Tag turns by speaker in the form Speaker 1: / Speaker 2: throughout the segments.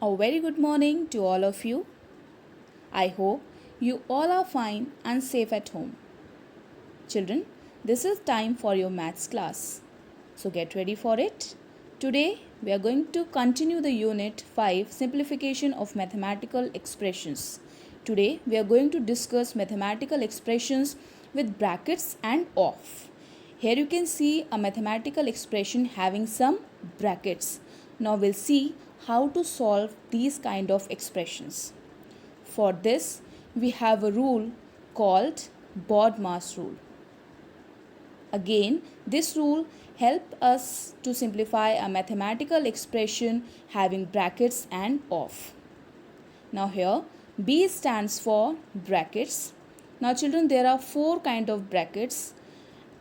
Speaker 1: A very good morning to all of you. I hope you all are fine and safe at home. Children, this is time for your maths class. So get ready for it. Today we are going to continue the unit 5 simplification of mathematical expressions. Today we are going to discuss mathematical expressions with brackets and off. Here you can see a mathematical expression having some brackets. Now we'll see how to solve these kind of expressions. For this, we have a rule called BODMAS rule. Again, this rule helps us to simplify a mathematical expression having brackets and off. Now here, B stands for brackets. Now children, there are 4 kind of brackets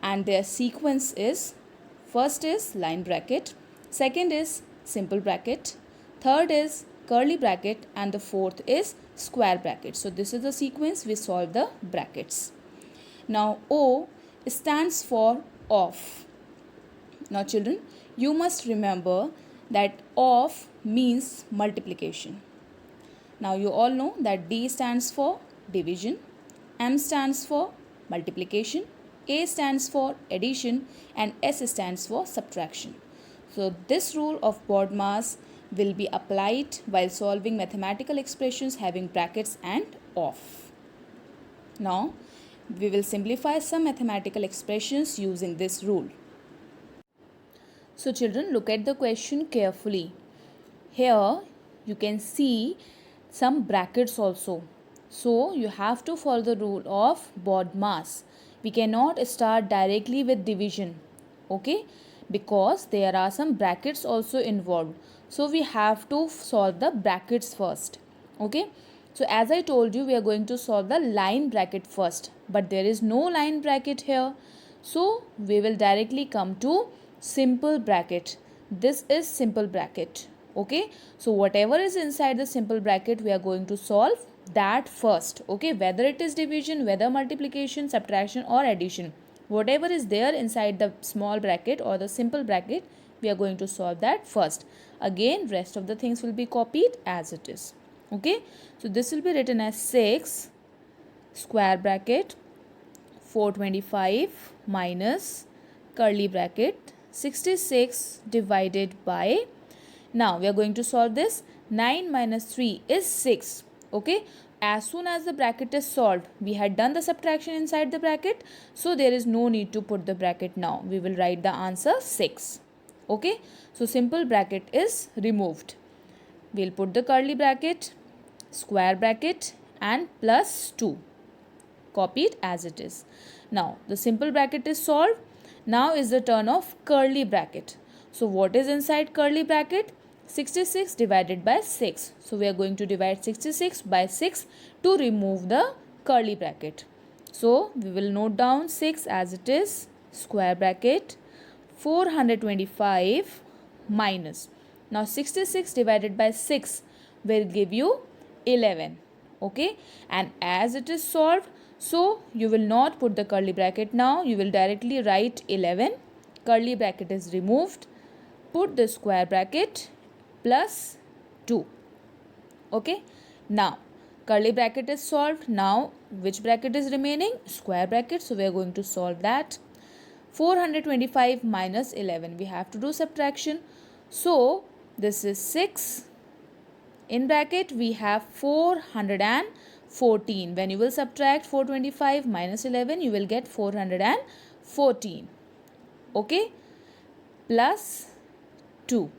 Speaker 1: and their sequence is: first is line bracket, second is simple bracket, third is curly bracket, and the fourth is square bracket. So this is the sequence we solve the brackets. Now O stands for off. Now children, you must remember that off means multiplication. Now you all know that D stands for division, M stands for multiplication, A stands for addition, and S stands for subtraction. So this rule of BODMAS will be applied while solving mathematical expressions having brackets and off. Now we will simplify some mathematical expressions using this rule. So children, look at the question carefully. Here you can see some brackets also. So you have to follow the rule of BODMAS. We cannot start directly with division, okay, because there are some brackets also involved. So we have to solve the brackets first, okay. So as I told you, we are going to solve the line bracket first, but there is no line bracket here. So we will directly come to simple bracket. This is simple bracket, okay. So whatever is inside the simple bracket, we are going to solve that first, okay, whether it is division, whether multiplication, subtraction, or addition, whatever is there inside the small bracket or the simple bracket, we are going to solve that first. Again, rest of the things will be copied as it is, okay. So this will be written as 6 square bracket 425 minus curly bracket 66 divided by, now we are going to solve this. 9 minus 3 is 6, okay. As soon as the bracket is solved, we had done the subtraction inside the bracket, so there is no need to put the bracket now. We will write the answer 6, okay. So simple bracket is removed. We'll put the curly bracket, square bracket, and plus 2, copied as it is. Now the simple bracket is solved. Now is the turn of curly bracket. So what is inside curly bracket? 66 divided by 6. So we are going to divide 66 by 6 to remove the curly bracket. So we will note down 6 as it is, square bracket 425 minus. Now 66 divided by 6 will give you 11, okay. And as it is solved, so you will not put the curly bracket now. You will directly write 11. Curly bracket is removed. Put the square bracket plus 2, okay. Now curly bracket is solved. Now which bracket is remaining? Square bracket. So we are going to solve that. 425 minus 11. We have to do subtraction. So this is 6. In bracket we have 414. When you will subtract 425 minus 11, you will get 414, okay, plus 2,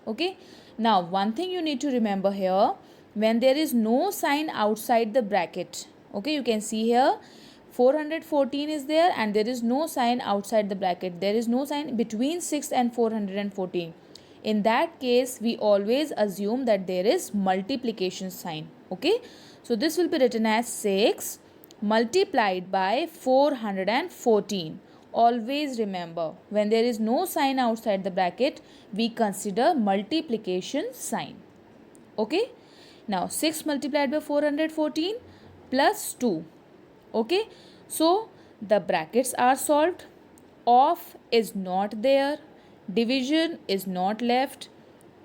Speaker 1: okay. Now one thing you need to remember here, when there is no sign outside the bracket, okay, you can see here 414 is there and there is no sign outside the bracket. There is no sign between 6 and 414. In that case, we always assume that there is multiplication sign, okay. So this will be written as 6 multiplied by 414. Always remember, when there is no sign outside the bracket, we consider multiplication sign, okay. Now 6 multiplied by 414 plus 2, okay. So the brackets are solved. Off is not there, division is not left,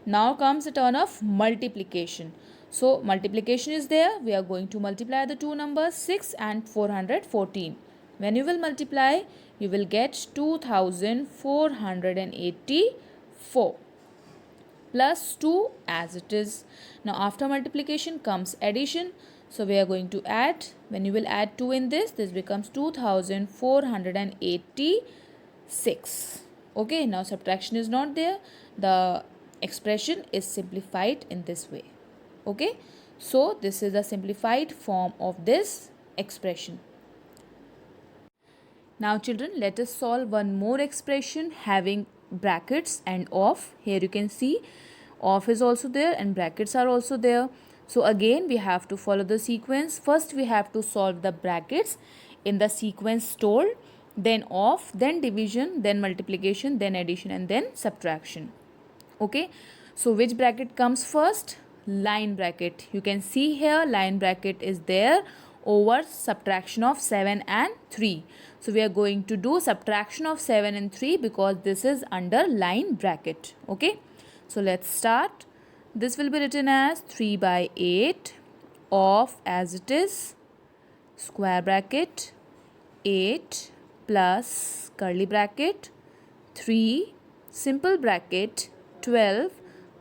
Speaker 1: Now comes the turn of multiplication. So multiplication is there. We are going to multiply the two numbers 6 and 414. When you will multiply, you will get 2484 plus 2 as it is. Now after multiplication comes addition. So we are going to add. When you will add 2 in this becomes 2486. Okay, now subtraction is not there. The expression is simplified in this way. Okay, so this is a simplified form of this expression. Now children, let us solve one more expression having brackets and off. Here you can see off is also there and brackets are also there. So again we have to follow the sequence. First we have to solve the brackets in the sequence told, then off, then division, then multiplication, then addition, and then subtraction. Okay, so which bracket comes first? Line bracket. You can see here line bracket is there over subtraction of 7 and 3. So we are going to do subtraction of 7 and 3 because this is under line bracket. Okay, so let's start. This will be written as 3 by 8 of as it is square bracket 8 plus curly bracket 3 simple bracket 12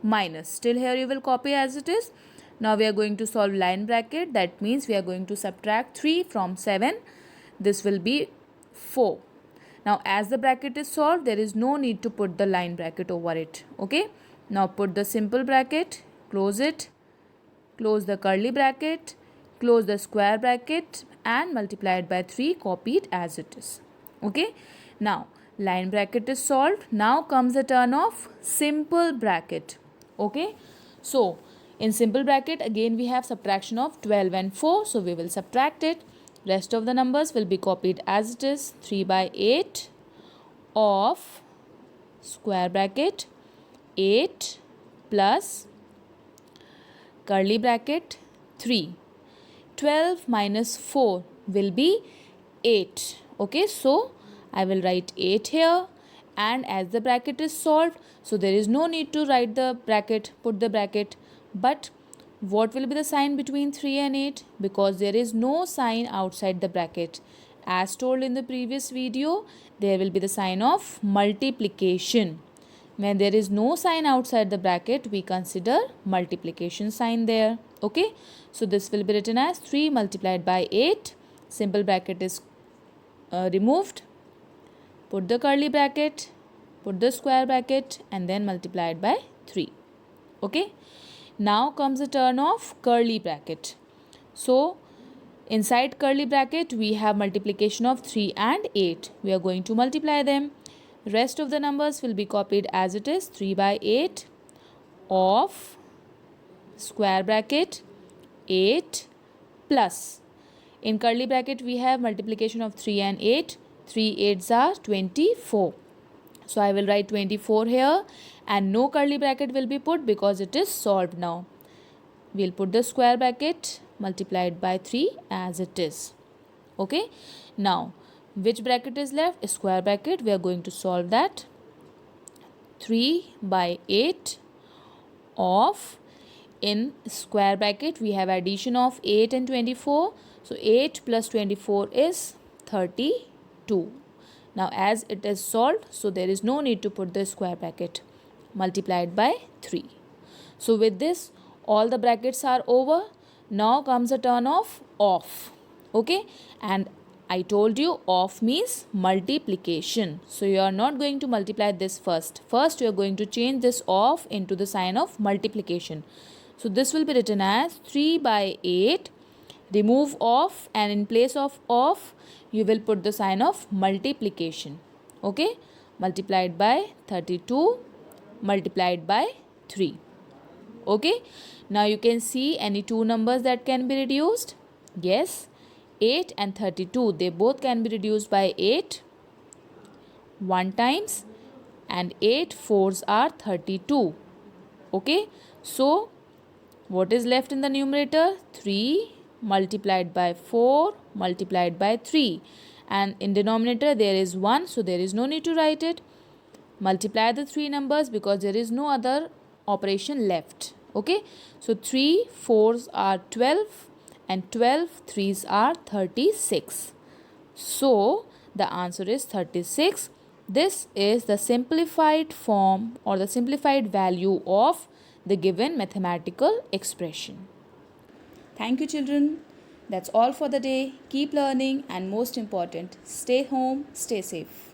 Speaker 1: minus. Still here you will copy as it is. Now we are going to solve line bracket. That means we are going to subtract 3 from 7. This will be 4. Now as the bracket is solved, there is no need to put the line bracket over it. Okay. Now put the simple bracket, close it, close the curly bracket, close the square bracket and multiply it by 3, copy it as it is. Okay. Now line bracket is solved. Now comes the turn of simple bracket. Okay. So in simple bracket again we have subtraction of 12 and 4. So we will subtract it. Rest of the numbers will be copied as it is. 3 by 8 of square bracket 8 plus curly bracket 3. 12 minus 4 will be 8. Okay, so I will write 8 here, and as the bracket is solved, so there is no need to write the bracket, put the bracket, but what will be the sign between 3 and 8? Because there is no sign outside the bracket. As told in the previous video, there will be the sign of multiplication. When there is no sign outside the bracket, we consider multiplication sign there. Okay, so this will be written as 3 multiplied by 8. Simple bracket is removed. Put the curly bracket, put the square bracket, and then multiply it by 3. Okay, now comes the turn of curly bracket. So inside curly bracket we have multiplication of 3 and 8. We are going to multiply them. Rest of the numbers will be copied as it is. 3 by 8 of square bracket 8 plus. In curly bracket we have multiplication of 3 and 8. 3 8s are 24. So I will write 24 here, and no curly bracket will be put because it is solved now. We will put the square bracket multiplied by 3 as it is. Okay. Now which bracket is left? A square bracket. We are going to solve that. 3 by 8 of, in square bracket we have addition of 8 and 24. So 8 plus 24 is 32. Now as it is solved, so there is no need to put the square bracket. Multiplied by 3. So with this all the brackets are over. Now comes the turn of off. Okay, and I told you off means multiplication. So you are not going to multiply this first. First you are going to change this off into the sign of multiplication. So this will be written as 3 by 8. Remove off, and in place of off you will put the sign of multiplication. Okay, multiplied by 32 multiplied by 3. Okay, now you can see any two numbers that can be reduced. Yes, 8 and 32, they both can be reduced by 8 one times, and 8 4s are 32. Okay, so what is left in the numerator? 3 multiplied by 4 multiplied by 3, and in denominator there is 1, so there is no need to write it. Multiply the three numbers because there is no other operation left. Okay, so 3 4s are 12 and 12 3s are 36. So the answer is 36. This is the simplified form or the simplified value of the given mathematical expression. Thank you, children. That's all for the day. Keep learning and most important, stay home, stay safe.